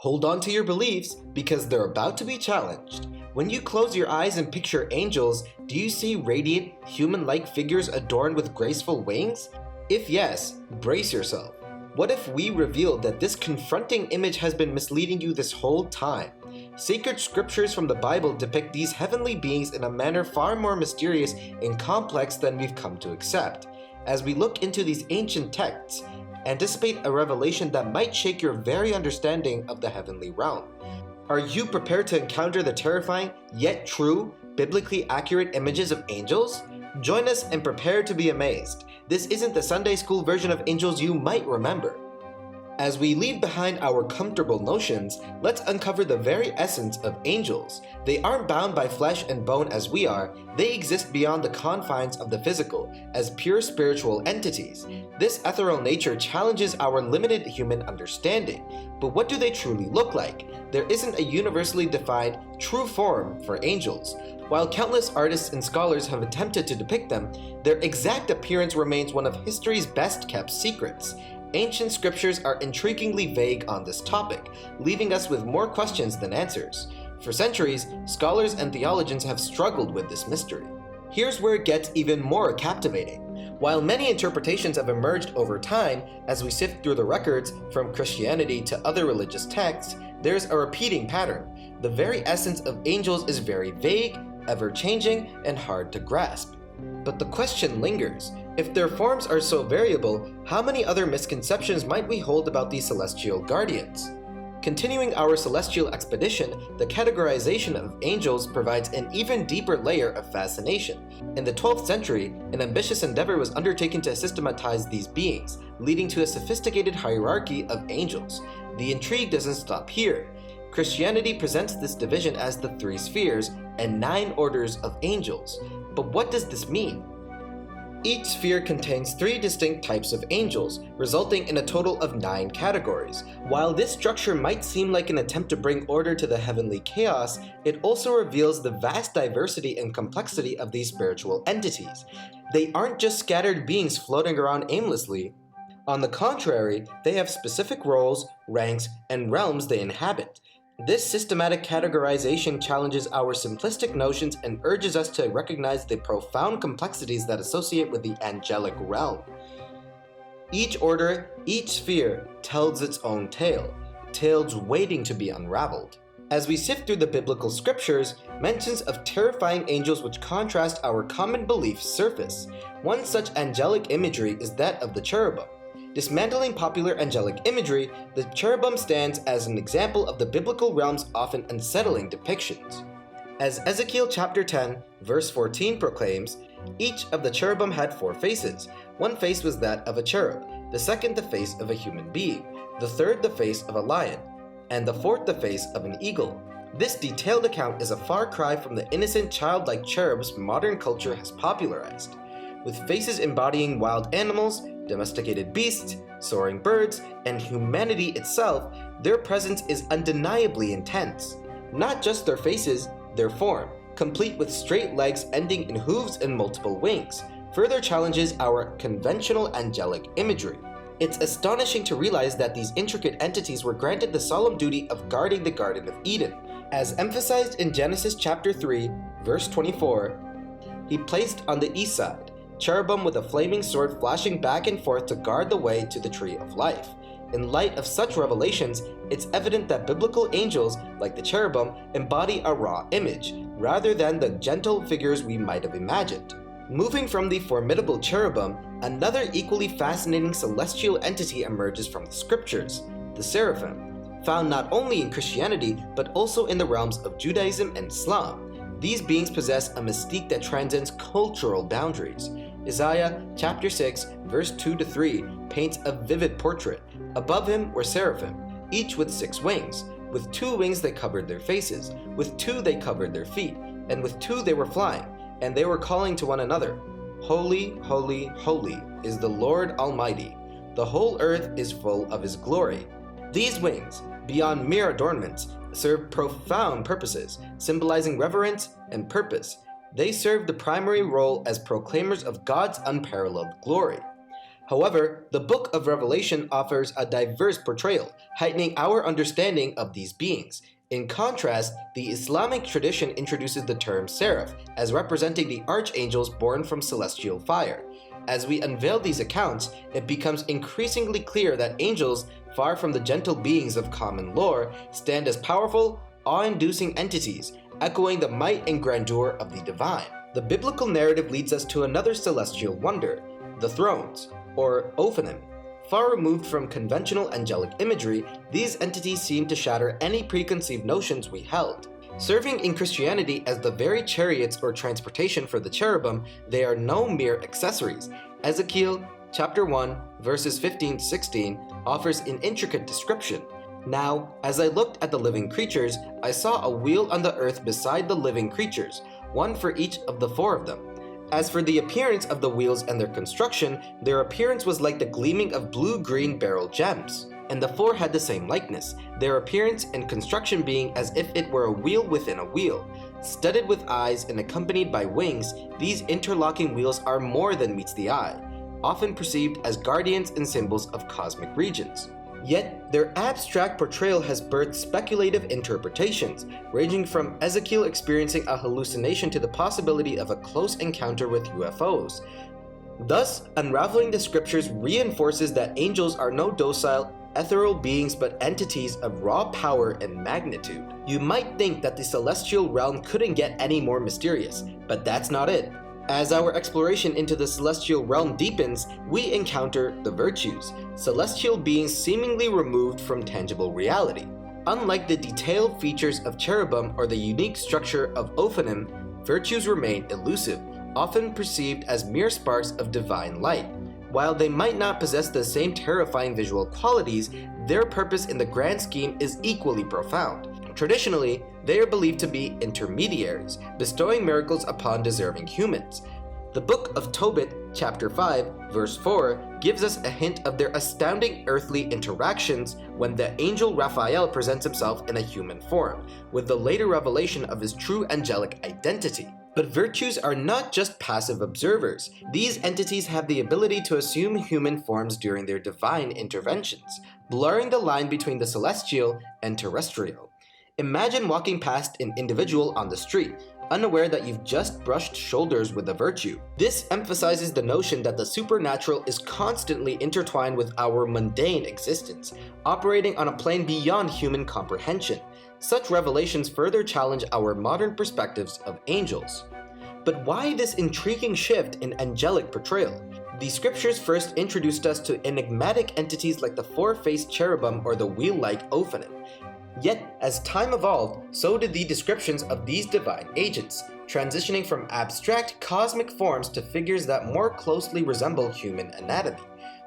Hold on to your beliefs because they're about to be challenged. When you close your eyes and picture angels, do you see radiant, human-like figures adorned with graceful wings? If yes, brace yourself. What if we revealed that this confronting image has been misleading you this whole time? Sacred scriptures from the Bible depict these heavenly beings in a manner far more mysterious and complex than we've come to accept. As we look into these ancient texts, anticipate a revelation that might shake your very understanding of the heavenly realm. Are you prepared to encounter the terrifying, yet true, biblically accurate images of angels? Join us and prepare to be amazed. This isn't the Sunday school version of angels you might remember. As we leave behind our comfortable notions, let's uncover the very essence of angels. They aren't bound by flesh and bone as we are, they exist beyond the confines of the physical, as pure spiritual entities. This ethereal nature challenges our limited human understanding. But what do they truly look like? There isn't a universally defined, true form for angels. While countless artists and scholars have attempted to depict them, their exact appearance remains one of history's best-kept secrets. Ancient scriptures are intriguingly vague on this topic, leaving us with more questions than answers. For centuries, scholars and theologians have struggled with this mystery. Here's where it gets even more captivating. While many interpretations have emerged over time, as we sift through the records from Christianity to other religious texts, there's a repeating pattern. The very essence of angels is very vague, ever-changing, and hard to grasp. But the question lingers. If their forms are so variable, how many other misconceptions might we hold about these celestial guardians? Continuing our celestial expedition, the categorization of angels provides an even deeper layer of fascination. In the 12th century, an ambitious endeavor was undertaken to systematize these beings, leading to a sophisticated hierarchy of angels. The intrigue doesn't stop here. Christianity presents this division as the 3 spheres and 9 orders of angels. But what does this mean? Each sphere contains 3 distinct types of angels, resulting in a total of 9 categories. While this structure might seem like an attempt to bring order to the heavenly chaos, it also reveals the vast diversity and complexity of these spiritual entities. They aren't just scattered beings floating around aimlessly. On the contrary, they have specific roles, ranks, and realms they inhabit. This systematic categorization challenges our simplistic notions and urges us to recognize the profound complexities that associate with the angelic realm. Each order, each sphere, tells its own tale, tales waiting to be unraveled. As we sift through the biblical scriptures, mentions of terrifying angels which contrast our common beliefs surface. One such angelic imagery is that of the cherubim. Dismantling popular angelic imagery, the cherubim stands as an example of the biblical realm's often unsettling depictions. As Ezekiel chapter 10, verse 14 proclaims, each of the cherubim had 4 faces. One face was that of a cherub, the second the face of a human being, the third the face of a lion, and the fourth the face of an eagle. This detailed account is a far cry from the innocent childlike cherubs modern culture has popularized. With faces embodying wild animals, domesticated beasts, soaring birds, and humanity itself, their presence is undeniably intense. Not just their faces, their form, complete with straight legs ending in hooves and multiple wings, further challenges our conventional angelic imagery. It's astonishing to realize that these intricate entities were granted the solemn duty of guarding the Garden of Eden. As emphasized in Genesis chapter 3, verse 24, he placed on the east side cherubim with a flaming sword flashing back and forth to guard the way to the tree of life. In light of such revelations, it's evident that biblical angels, like the cherubim, embody a raw image, rather than the gentle figures we might have imagined. Moving from the formidable cherubim, another equally fascinating celestial entity emerges from the scriptures, the Seraphim. Found not only in Christianity, but also in the realms of Judaism and Islam. These beings possess a mystique that transcends cultural boundaries. Isaiah chapter 6, verse 2-3 paints a vivid portrait. Above him were seraphim, each with 6 wings. With 2 wings they covered their faces, with 2 they covered their feet, and with 2 they were flying, and they were calling to one another, Holy, holy, holy is the Lord Almighty. The whole earth is full of his glory. These wings, beyond mere adornments, serve profound purposes, symbolizing reverence and purpose. They serve the primary role as proclaimers of God's unparalleled glory. However, the Book of Revelation offers a diverse portrayal, heightening our understanding of these beings. In contrast, the Islamic tradition introduces the term seraph as representing the archangels born from celestial fire. As we unveil these accounts, it becomes increasingly clear that angels, far from the gentle beings of common lore, stand as powerful, awe-inducing entities, echoing the might and grandeur of the divine. The biblical narrative leads us to another celestial wonder, the thrones, or Ophanim. Far removed from conventional angelic imagery, these entities seem to shatter any preconceived notions we held. Serving in Christianity as the very chariots or transportation for the cherubim, they are no mere accessories. Ezekiel chapter 1, verses 15-16 offers an intricate description. Now, as I looked at the living creatures, I saw a wheel on the earth beside the living creatures, one for each of the four of them. As for the appearance of the wheels and their construction, their appearance was like the gleaming of blue-green beryl gems. And the four had the same likeness, their appearance and construction being as if it were a wheel within a wheel. Studded with eyes and accompanied by wings, these interlocking wheels are more than meets the eye, often perceived as guardians and symbols of cosmic regions. Yet, their abstract portrayal has birthed speculative interpretations, ranging from Ezekiel experiencing a hallucination to the possibility of a close encounter with UFOs. Thus, unraveling the scriptures reinforces that angels are no docile, ethereal beings but entities of raw power and magnitude. You might think that the celestial realm couldn't get any more mysterious, but that's not it. As our exploration into the celestial realm deepens, we encounter the virtues, celestial beings seemingly removed from tangible reality. Unlike the detailed features of cherubim or the unique structure of Ophanim, virtues remain elusive, often perceived as mere sparks of divine light. While they might not possess the same terrifying visual qualities, their purpose in the grand scheme is equally profound. Traditionally, they are believed to be intermediaries, bestowing miracles upon deserving humans. The Book of Tobit, chapter 5, verse 4, gives us a hint of their astounding earthly interactions when the angel Raphael presents himself in a human form, with the later revelation of his true angelic identity. But virtues are not just passive observers. These entities have the ability to assume human forms during their divine interventions, blurring the line between the celestial and terrestrial. Imagine walking past an individual on the street, unaware that you've just brushed shoulders with a virtue. This emphasizes the notion that the supernatural is constantly intertwined with our mundane existence, operating on a plane beyond human comprehension. Such revelations further challenge our modern perspectives of angels. But why this intriguing shift in angelic portrayal? The scriptures first introduced us to enigmatic entities like the four-faced cherubim or the wheel-like Ophanim. Yet, as time evolved, so did the descriptions of these divine agents, transitioning from abstract cosmic forms to figures that more closely resemble human anatomy.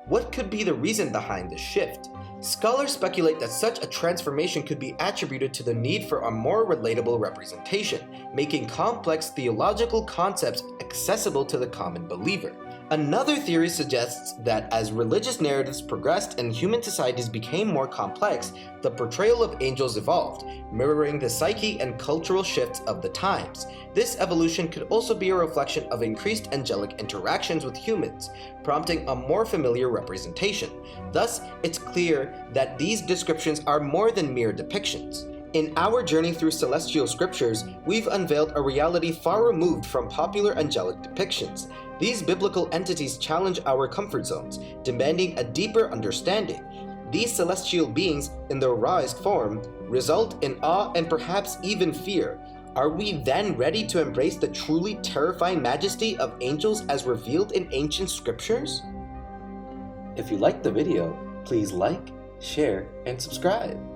What could be the reason behind this shift? Scholars speculate that such a transformation could be attributed to the need for a more relatable representation, making complex theological concepts accessible to the common believer. Another theory suggests that as religious narratives progressed and human societies became more complex, the portrayal of angels evolved, mirroring the psyche and cultural shifts of the times. This evolution could also be a reflection of increased angelic interactions with humans, prompting a more familiar representation. Thus, it's clear that these descriptions are more than mere depictions. In our journey through celestial scriptures, we've unveiled a reality far removed from popular angelic depictions. These biblical entities challenge our comfort zones, demanding a deeper understanding. These celestial beings, in their rawest form, result in awe and perhaps even fear. Are we then ready to embrace the truly terrifying majesty of angels as revealed in ancient scriptures? If you liked the video, please like, share, and subscribe.